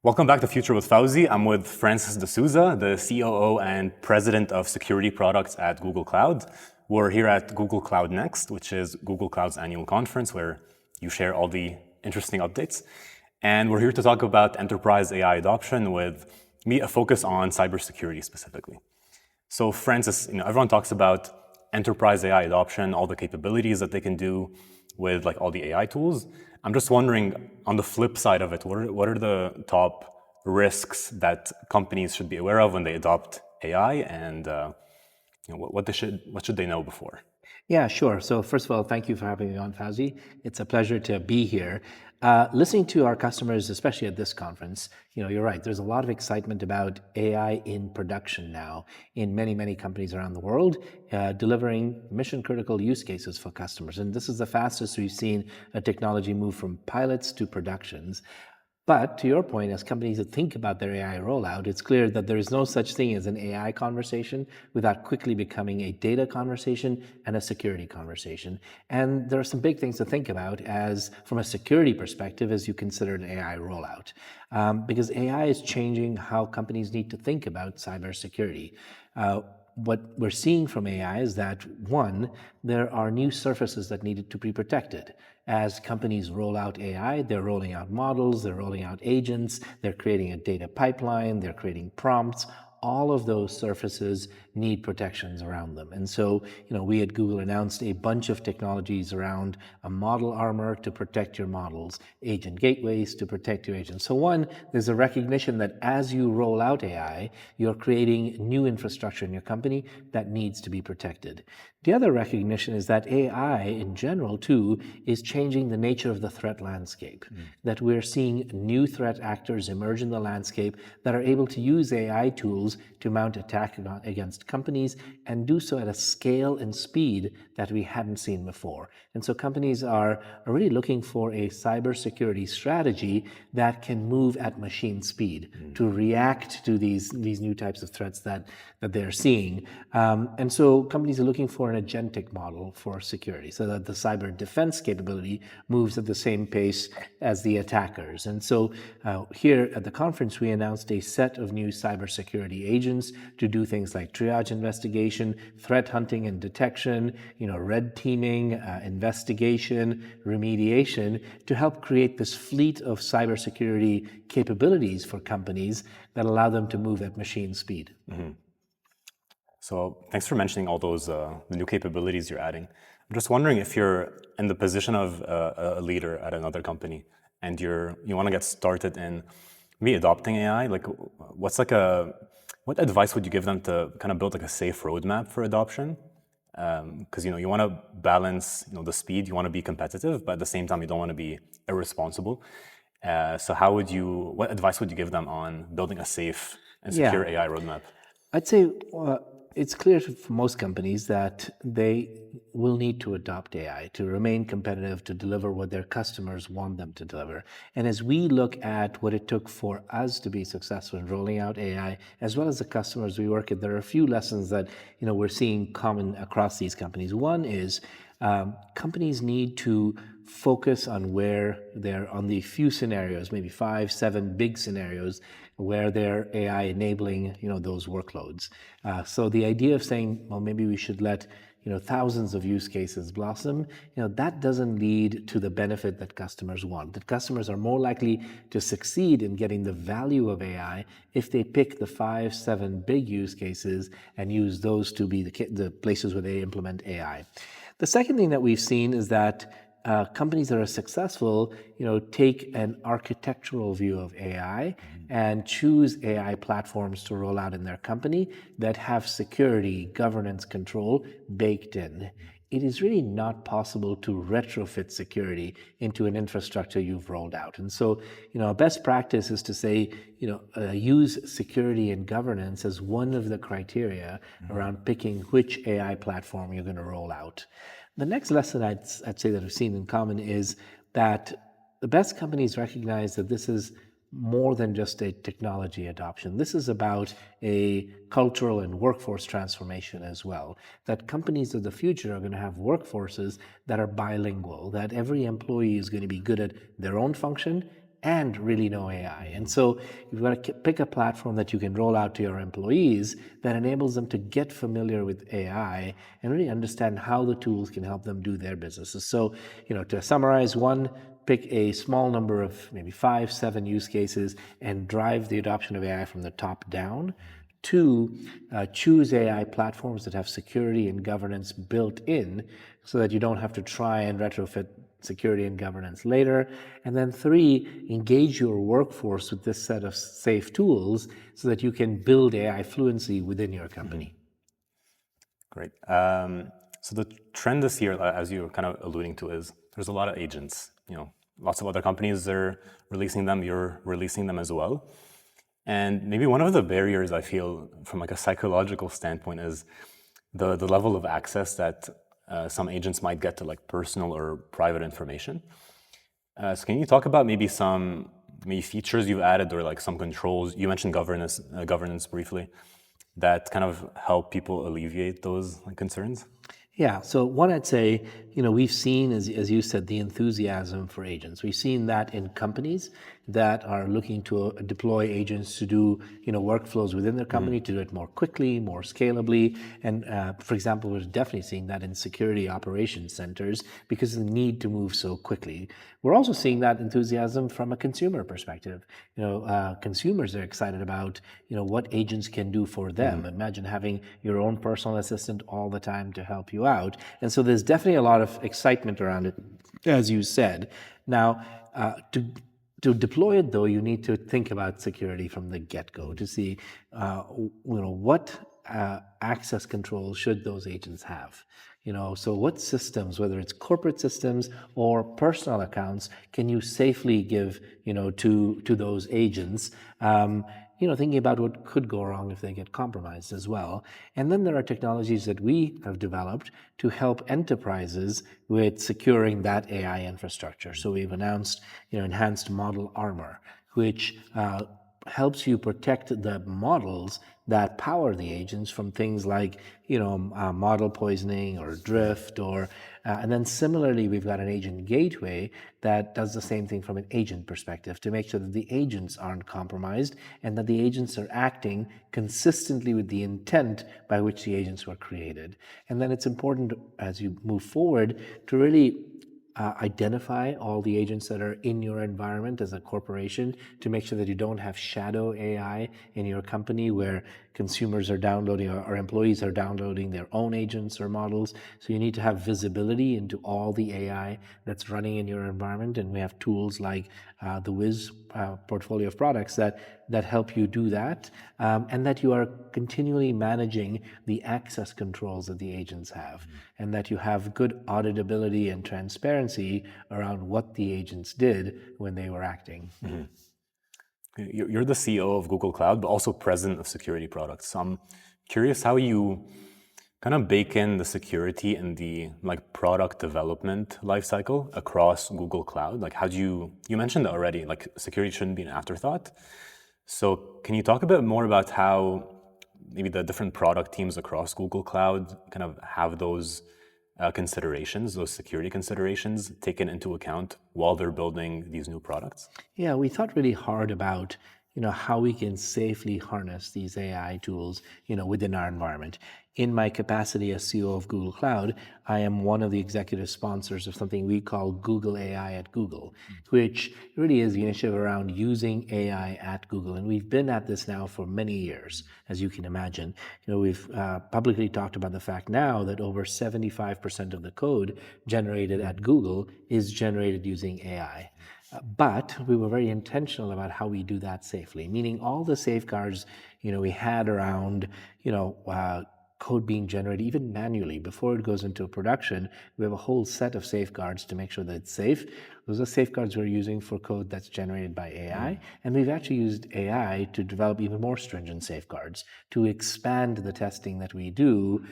Welcome back to Future with Fauzi. I'm with Francis deSouza, the COO and President of Security Products at Google Cloud. We're here at Google Cloud Next, which is Google Cloud's annual conference where you share all the interesting updates. And we're here to talk about enterprise AI adoption with a focus on cybersecurity specifically. So Francis, everyone talks about enterprise AI adoption, all the capabilities that they can do with all the AI tools. I'm just wondering, on the flip side of it, what are the top risks that companies should be aware of when they adopt AI, and what should they know before? Yeah, sure. So first of all, thank you for having me on, Fauzi. It's a pleasure to be here. Listening to our customers, especially at this conference, you're right. There's a lot of excitement about AI in production now in many, many companies around the world, delivering mission-critical use cases for customers. And this is the fastest we've seen a technology move from pilots to productions. But to your point, as companies that think about their AI rollout, it's clear that there is no such thing as an AI conversation without quickly becoming a data conversation and a security conversation. And there are some big things to think about from a security perspective as you consider an AI rollout. Because AI is changing how companies need to think about cybersecurity. What we're seeing from AI is that, one, there are new surfaces that needed to be protected. As companies roll out AI, they're rolling out models, they're rolling out agents, they're creating a data pipeline, they're creating prompts. All of those surfaces need protections around them. And so, we at Google announced a bunch of technologies around a model armor to protect your models, agent gateways to protect your agents. So one, there's a recognition that as you roll out AI, you're creating new infrastructure in your company that needs to be protected. The other recognition is that AI in general, too, is changing the nature of the threat landscape, that we're seeing new threat actors emerge in the landscape that are able to use AI tools to mount attack against companies and do so at a scale and speed that we hadn't seen before. And so companies are really looking for a cybersecurity strategy that can move at machine speed to react to these new types of threats that they're seeing. And so companies are looking for an agentic model for security so that the cyber defense capability moves at the same pace as the attackers. And so here at the conference, we announced a set of new cybersecurity agents to do things like triage investigation, threat hunting and detection, red teaming, investigation, remediation, to help create this fleet of cybersecurity capabilities for companies that allow them to move at machine speed. Mm-hmm. So thanks for mentioning all those the new capabilities you're adding. I'm just wondering if you're in the position of a leader at another company and you want to get started in adopting AI. What advice would you give them to kind of build a safe roadmap for adoption? Because you want to balance the speed, you want to be competitive, but at the same time you don't want to be irresponsible. So what advice would you give them on building a safe and secure AI roadmap? I'd say it's clear for most companies that they will need to adopt AI to remain competitive, to deliver what their customers want them to deliver. And as we look at what it took for us to be successful in rolling out AI, as well as the customers we work with, there are a few lessons that we're seeing common across these companies. One is companies need to focus on where they're on the few scenarios, maybe 5, 7 big scenarios, where they're AI enabling those workloads. So the idea of saying, well, maybe we should let thousands of use cases blossom, that doesn't lead to the benefit that customers want. That customers are more likely to succeed in getting the value of AI if they pick the 5, 7 big use cases and use those to be the places where they implement AI. The second thing that we've seen is that companies that are successful, take an architectural view of AI and choose AI platforms to roll out in their company that have security, governance, control baked in. It is really not possible to retrofit security into an infrastructure you've rolled out. And so, a best practice is to say, use security and governance as one of the criteria around picking which AI platform you're going to roll out. The next lesson I'd say that I've seen in common is that the best companies recognize that this is more than just a technology adoption. This is about a cultural and workforce transformation as well. That companies of the future are going to have workforces that are bilingual, that every employee is going to be good at their own function and really know AI. And so you've got to pick a platform that you can roll out to your employees that enables them to get familiar with AI and really understand how the tools can help them do their businesses. So, to summarize, one, pick a small number of maybe 5, 7 use cases and drive the adoption of AI from the top down. Two, choose AI platforms that have security and governance built in so that you don't have to try and retrofit security and governance later. And then three, engage your workforce with this set of safe tools so that you can build AI fluency within your company. Great. So the trend this year, as you're kind of alluding to, is there's a lot of agents. Lots of other companies are releasing them. You're releasing them as well. And maybe one of the barriers I feel from like a psychological standpoint is the level of access that some agents might get to like personal or private information. So can you talk about maybe some features you've added or like some controls? You mentioned governance briefly, that kind of help people alleviate those concerns? Yeah, so one, I'd say, we've seen, as you said, the enthusiasm for agents. We've seen that in companies that are looking to deploy agents to do, workflows within their company, to do it more quickly, more scalably. And for example, we're definitely seeing that in security operations centers because of the need to move so quickly. We're also seeing that enthusiasm from a consumer perspective. Consumers are excited about, what agents can do for them. Imagine having your own personal assistant all the time to help you out. And so there's definitely a lot of excitement around it, as you said. Now, to deploy it, though, you need to think about security from the get-go to see, what access controls should those agents have. So what systems, whether it's corporate systems or personal accounts, can you safely give, to those agents? Thinking about what could go wrong if they get compromised as well. And then there are technologies that we have developed to help enterprises with securing that AI infrastructure. So we've announced, enhanced model armor, which helps you protect the models that power the agents from things like, model poisoning or drift, or and then similarly, we've got an agent gateway that does the same thing from an agent perspective to make sure that the agents aren't compromised and that the agents are acting consistently with the intent by which the agents were created. And then it's important as you move forward to really identify all the agents that are in your environment as a corporation to make sure that you don't have shadow AI in your company where consumers are downloading or employees are downloading their own agents or models. So you need to have visibility into all the AI that's running in your environment. And we have tools like the Wiz portfolio of products that help you do that, and that you are continually managing the access controls that the agents have, and that you have good auditability and transparency around what the agents did when they were acting. You're the CEO of Google Cloud, but also president of security products. So I'm curious how you kind of bake in the security in the product development lifecycle across Google Cloud. Like how do you mentioned it already, like security shouldn't be an afterthought. So can you talk a bit more about how maybe the different product teams across Google Cloud kind of have those considerations, those security considerations taken into account while they're building these new products? Yeah, we thought really hard about how we can safely harness these AI tools within our environment. In my capacity as CEO of Google Cloud, I am one of the executive sponsors of something we call Google AI at Google, which really is the initiative around using AI at Google. And we've been at this now for many years, as you can imagine. We've publicly talked about the fact now that over 75% of the code generated at Google is generated using AI. But we were very intentional about how we do that safely, meaning all the safeguards, we had around, code being generated, even manually, before it goes into production. We have a whole set of safeguards to make sure that it's safe. Those are safeguards we're using for code that's generated by AI. And we've actually used AI to develop even more stringent safeguards to expand the testing that we do,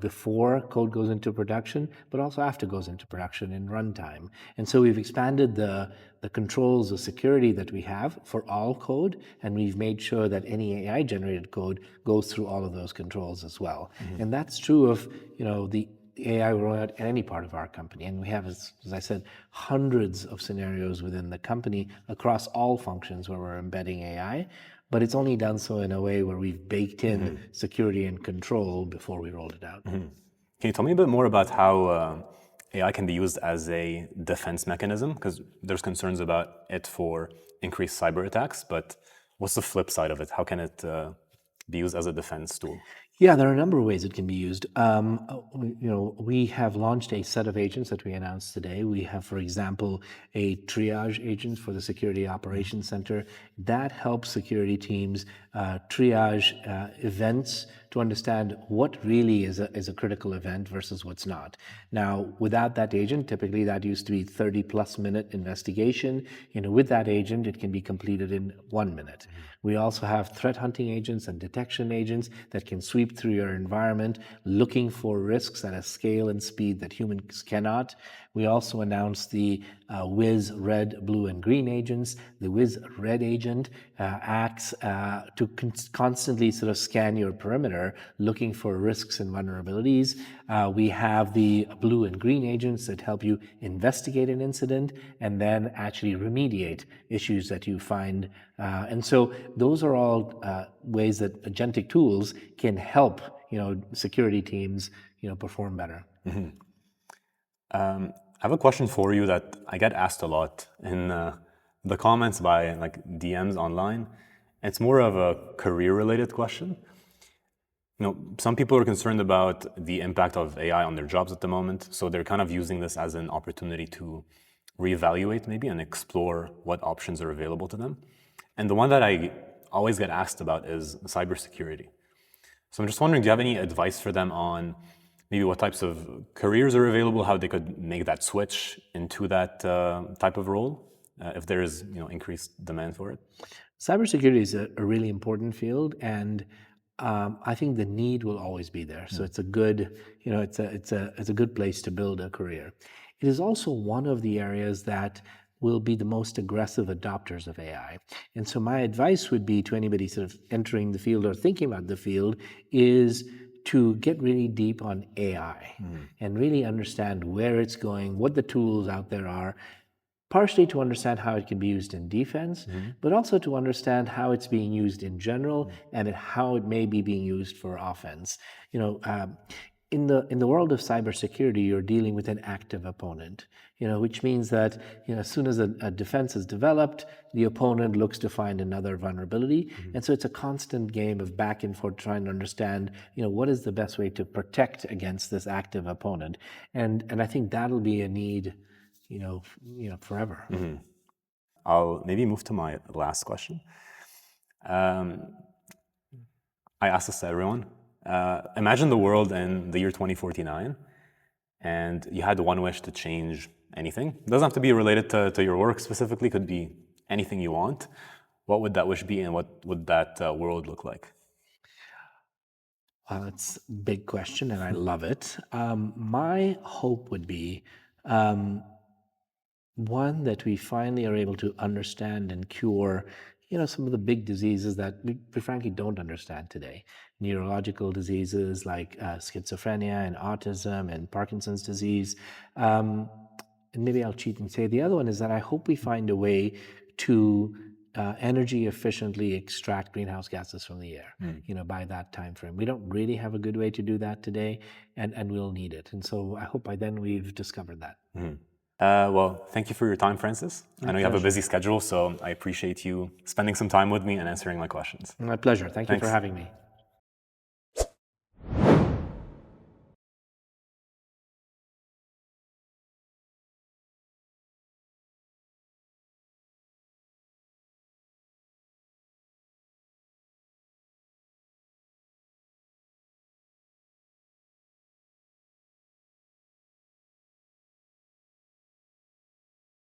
before code goes into production, but also after it goes into production in runtime. And so we've expanded the controls of security that we have for all code, and we've made sure that any AI generated code goes through all of those controls as well. And that's true of, the AI will roll out in any part of our company. And we have, as I said, hundreds of scenarios within the company across all functions where we're embedding AI. But it's only done so in a way where we've baked in security and control before we rolled it out. Can you tell me a bit more about how AI can be used as a defense mechanism? Because there's concerns about it for increased cyber attacks, but what's the flip side of it? How can it be used as a defense tool? Yeah, there are a number of ways it can be used. We have launched a set of agents that we announced today. We have, for example, a triage agent for the Security Operations Center that helps security teams triage events to understand what really is a critical event versus what's not. Now, without that agent, typically that used to be 30+ minute investigation. With that agent, it can be completed in 1 minute. We also have threat hunting agents and detection agents that can sweep through your environment, looking for risks at a scale and speed that humans cannot. We also announced the Wiz Red, Blue, and Green agents. The Wiz Red agent acts to constantly sort of scan your perimeter, looking for risks and vulnerabilities. We have the Blue and Green agents that help you investigate an incident and then actually remediate issues that you find. And so those are all ways that agentic tools can help security teams perform better. I have a question for you that I get asked a lot in the comments by DMs online. It's more of a career-related question. Some people are concerned about the impact of AI on their jobs at the moment, so they're kind of using this as an opportunity to reevaluate maybe and explore what options are available to them. And the one that I always get asked about is cybersecurity. So I'm just wondering, do you have any advice for them on maybe what types of careers are available, how they could make that switch into that type of role if there is increased demand for it? Cybersecurity is a really important field, and I think the need will always be there. So it's a good, it's a good place to build a career. It is also one of the areas that will be the most aggressive adopters of AI. And so my advice would be to anybody sort of entering the field or thinking about the field is to get really deep on AI and really understand where it's going, what the tools out there are, partially to understand how it can be used in defense, but also to understand how it's being used in general and how it may be being used for offense. In the world of cybersecurity, you're dealing with an active opponent, which means that as soon as a defense is developed, the opponent looks to find another vulnerability, and so it's a constant game of back and forth trying to understand, what is the best way to protect against this active opponent, and I think that'll be a need, forever. I'll maybe move to my last question. I asked this to everyone. Imagine the world in the year 2049, and you had one wish to change anything. It doesn't have to be related to your work specifically, it could be anything you want. What would that wish be, and what would that world look like? Well, it's a big question, and I love it. My hope would be one, that we finally are able to understand and cure some of the big diseases that we frankly don't understand today. Neurological diseases like schizophrenia and autism and Parkinson's disease. And maybe I'll cheat and say the other one is that I hope we find a way to energy efficiently extract greenhouse gases from the air, by that time frame. We don't really have a good way to do that today, and we'll need it. And so I hope by then we've discovered that. Well, thank you for your time, Francis. I know you have a busy schedule, so I appreciate you spending some time with me and answering my questions. My pleasure. Thank you for having me.